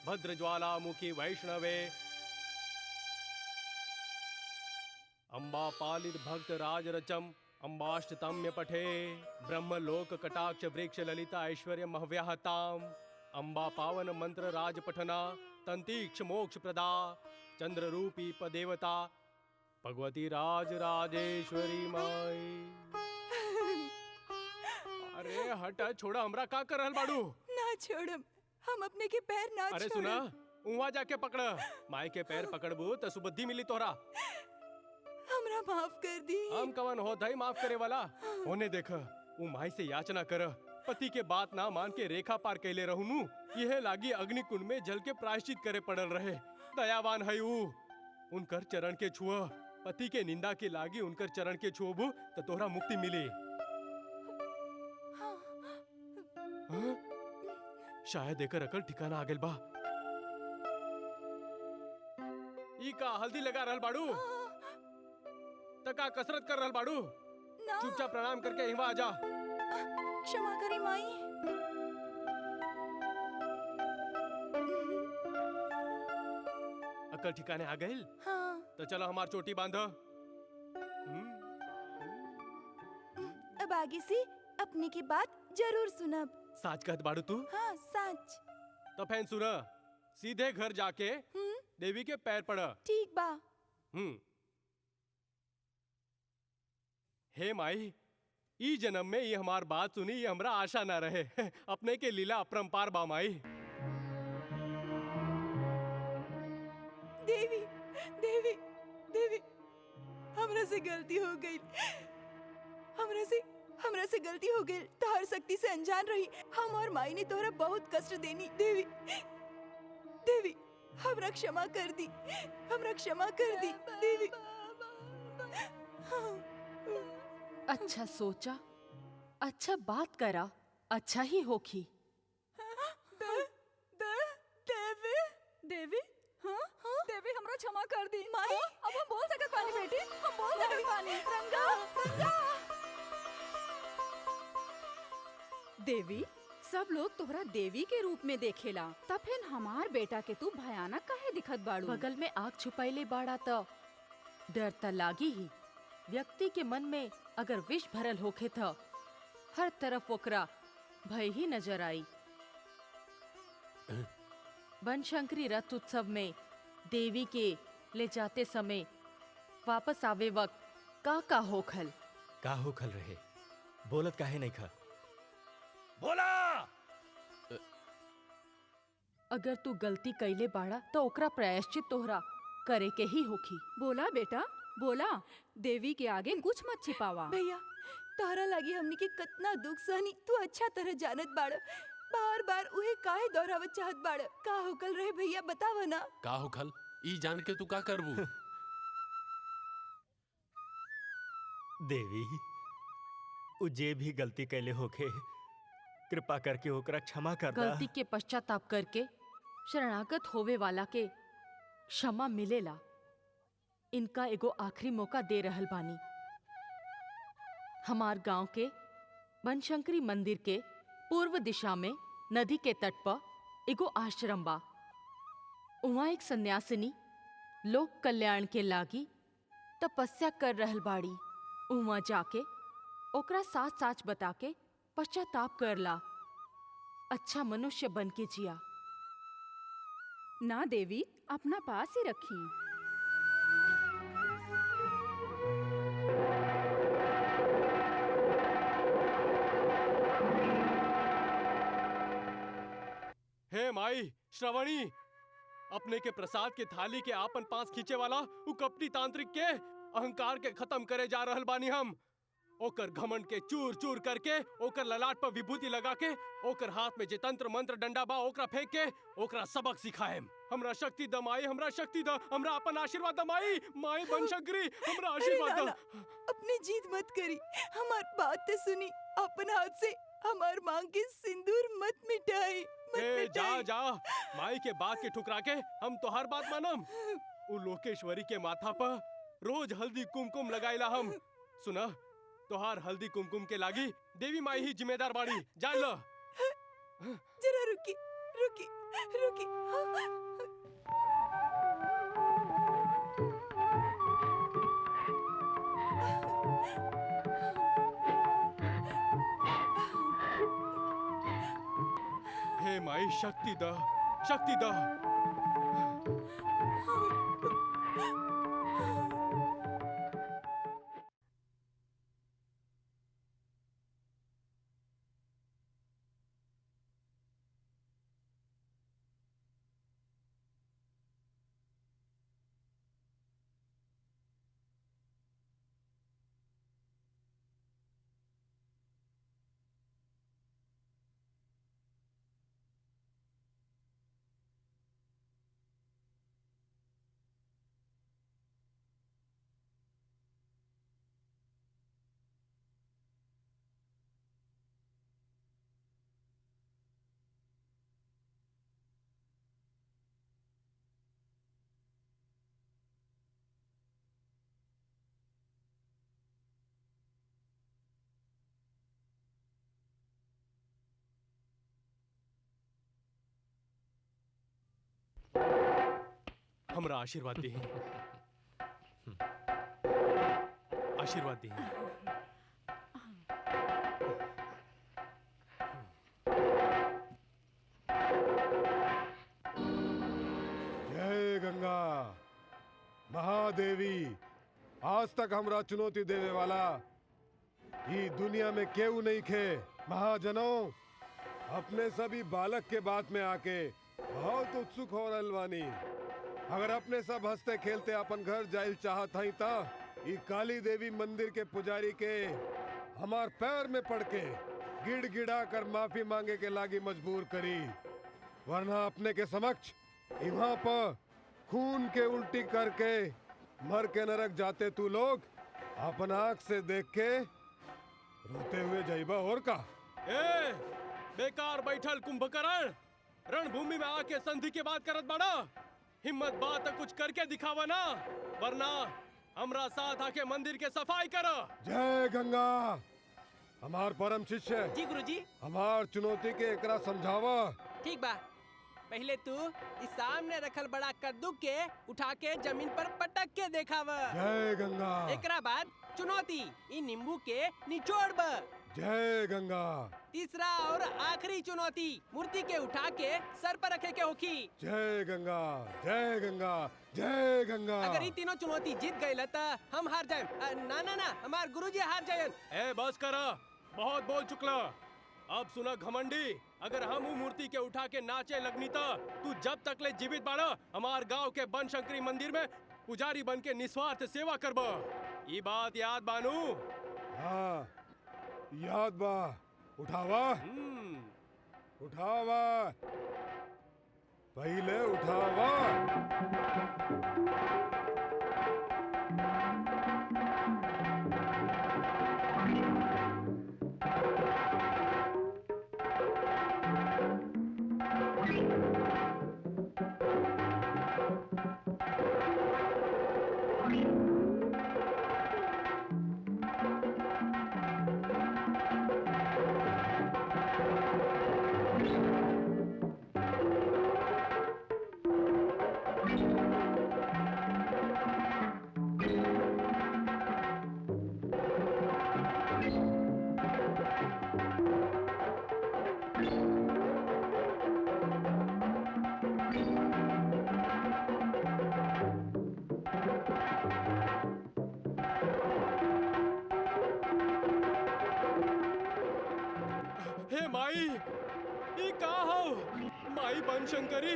भद्रज्वालामुखी वैष्णवे अम्बा पालित भक्त राज रचम अम्बाष्टतम्य पठे ब्रह्मलोक कटाक्ष वृक्ष ललिता ऐश्वर्य महव्याहताम अम्बा पावन मंत्र राज पठना तंतीक्ष मोक्ष प्रदा चंद्र रूपी पदेवता भगवती राज राजेश्वरी माई। अरे हट छोड़ा, हमरा का कर रहल बाड़ू? ना छोड़म, हम अपने के पैर ना अरे छोड़म। सुना, उहाँ जाके पकड़, माई के पैर पकड़बू तो सुबुद्धि मिली तोहरा। हमरा माफ कर दी। हम कवन हो धई माफ करे वाला? होने देख, उ माई से याचना कर, पति के बात ना मान के रेखा पार कैले रहूनु, यह लागी अग्नि कुंड में जल के प्रायश्चित करे पड़ल रहे। दयावान है उ, उनकर चरण के छुआ, पति के निंदा के लागी उनकर चरण के छुओबू तो तोहरा मुक्ति मिली। हाँ? शायद एकर अकल ठिकाना आ गेल बा। ई का हल्दी लगा रहल बाड़ू? तका कसरत कर रहल बाड़ू? चुपचाप प्रणाम करके हिवा आ जा। क्षमा करी माई। अकल ठिकाने आ गई? हाँ। तो चलो हमार चोटी बांध। अब आगे से अपने की बात जरूर सुनब। साच कहत बाड़ू तू? हाँ सच। तो फैन सुना, सीधे घर जाके देवी के पैर पड़। ठीक बा। हे माई, ई जन्म में ये हमार बात सुनी ये हमरा आशा ना रहे। अपने के लीला अपरंपार बा माई। देवी देवी देवी, हमरा से गलती हो गई। हमरा से गलती हो गई। तोहर शक्ति से अनजान रही। हम और माई ने तोहरा बहुत कष्ट देनी। देवी देवी, हमरा क्षमा कर दी। हमरा क्षमा कर दी देवी। अच्छा सोचा, अच्छा बात करा, अच्छा ही होखी। देवी देवी, हाँ देवी, हमरा क्षमा कर दी। माई, अब हम बोल सकत पानी बेटी, हम बोल सकत पानी। रंगा रंगा। देवी, सब लोग तोहरा देवी के रूप में देखेला, तब फिर हमार बेटा के तू भयानक काहे दिखत बाड़ू? बगल में आग छुपाइले बाड़ा तो डर त लागी ही। व्यक्ति के मन में अगर विष भरल होखे तो हर तरफ ओकरा भय ही नजर आई। बनशंकरी रथ उत्सव में देवी के ले जाते समय वापस आवे वक्त का होखल? का होखल रहे? बोलत काहे नहीं खा? बोला! अगर तू गलती कैले बाड़ा तो ओकरा प्रायश्चित तोहरा करे के ही होखी। बोला बेटा, बोला। देवी के आगे कुछ मत छिपावा। भैया, तोहरा लगी हमनी के कितना दुख सहनी तू अच्छा तरह जानत बाड़। बार बार उहे काहे दोहरावत चाहत बाड़? का होकल रहे भैया, बतावा ना। का होखल? ई जान के तू का करबू? देवी, उ जे भी गलती कैले होखे, कृपा करके ओकरा क्षमा कर दा। गलती के पश्चाताप करके शरणागत होवे वाला के क्षमा मिलेला। इनका एगो आखिरी मौका दे रहल बानी। हमार गांव के बनशंकरी मंदिर के पूर्व दिशा में नदी के तट पर एगो आश्रम बा। उहाँ एक सन्यासिनी लोक कल्याण के लागी तपस्या कर रहल बाड़ी। उहाँ जाके ओकरा साच साच बता के पश्चाताप करला। अच्छा मनुष्य बन के जिया। ना देवी, अपना पास ही रखी। हे माई श्रवणी, अपने के प्रसाद के थाली के आपन पास खींचे वाला उ कपटी तांत्रिक के अहंकार के खत्म करे जा रहल बानी हम। ओकर घमंड के चूर चूर करके, ओकर ललाट पर विभूति लगा के, ओकर हाथ में जे तंत्र मंत्र डंडा बा ओकरा फेंक के ओकरा सबक सिखाएम। हमरा शक्ति द माई, हमरा शक्ति द, हमरा अपन आशीर्वाद द माई। माई बनशंकरी, हमरा आशीर्वाद द। अपनी जीत मत करी, हमार बात ते सुनी। अपन हाथ से हमार मांग के सिंदूर मत मिटाई। ए, जा जा, माई के बात के ठुकरा के हम तो हर बात मानम। उ लोकेश्वरी के माथा पर रोज हल्दी कुमकुम लगाइला हम। सुना, तोहार हल्दी कुमकुम के लागी देवी माई ही जिम्मेदार बाड़ी, जान लो। जरा रुकी रुकी रुकी। शक्ति द, शक्ति द। हमरा आशीर्वाद दी, आशीर्वाद दी। जय गंगा महादेवी। आज तक हमरा चुनौती देवे वाला ई दुनिया में केहू नहीं खे। महाजनों, अपने सभी बालक के बात में आके बहुत उत्सुक हो रहल बानी। अगर अपने सब हंसते खेलते अपन घर जाइल चाहत हई ता ई काली देवी मंदिर के पुजारी के हमार पैर में पड़ के गिड़गिड़ा कर माफी मांगे के लागी मजबूर करी, वरना अपने के समक्ष यहाँ पर खून के उल्टी करके मर के नरक जाते तू लोग अपन आँख से देख के रोते हुए जाइबा। और का ए, बेकार बैठल कुंभकर्ण, रणभूमि में आके संधि की बात करत बाड़ा। हिम्मत बात कुछ करके दिखावा ना, वरना हमरा साथ आके मंदिर के सफाई करो। जय गंगा। हमार परम शिष्य जी गुरुजी। हमार चुनौती के एकरा समझावा। ठीक बा, पहले तू इस सामने रखल बड़ा कद्दू के उठा के जमीन पर पटक के देखावा। जय गंगा। एकरा बाद चुनौती इन नींबू के निचोड़ बा। जय गंगा। तीसरा और आखिरी चुनौती मूर्ति के उठा के सर पर रखे के होखी। जय गंगा, जय गंगा, जय गंगा। अगर ये तीनों चुनौती जीत गई त हम हार जाए। ना ना ना, हमार गुरुजी हार जाए। ए बस करा, बहुत बोल चुकला। अब सुना घमंडी, अगर हम ऊ मूर्ति के उठा के नाचे लगनी ता तू जब तक ले जीवित बाड़ा हमार गांव के बनशंकरी मंदिर में पुजारी बन के निस्वार्थ सेवा करबा। ये बात याद बानू? हाँ याद बा। उठावा, उठावा, पहले उठावा। हे माई, ये का हो? माई बनशंकरी,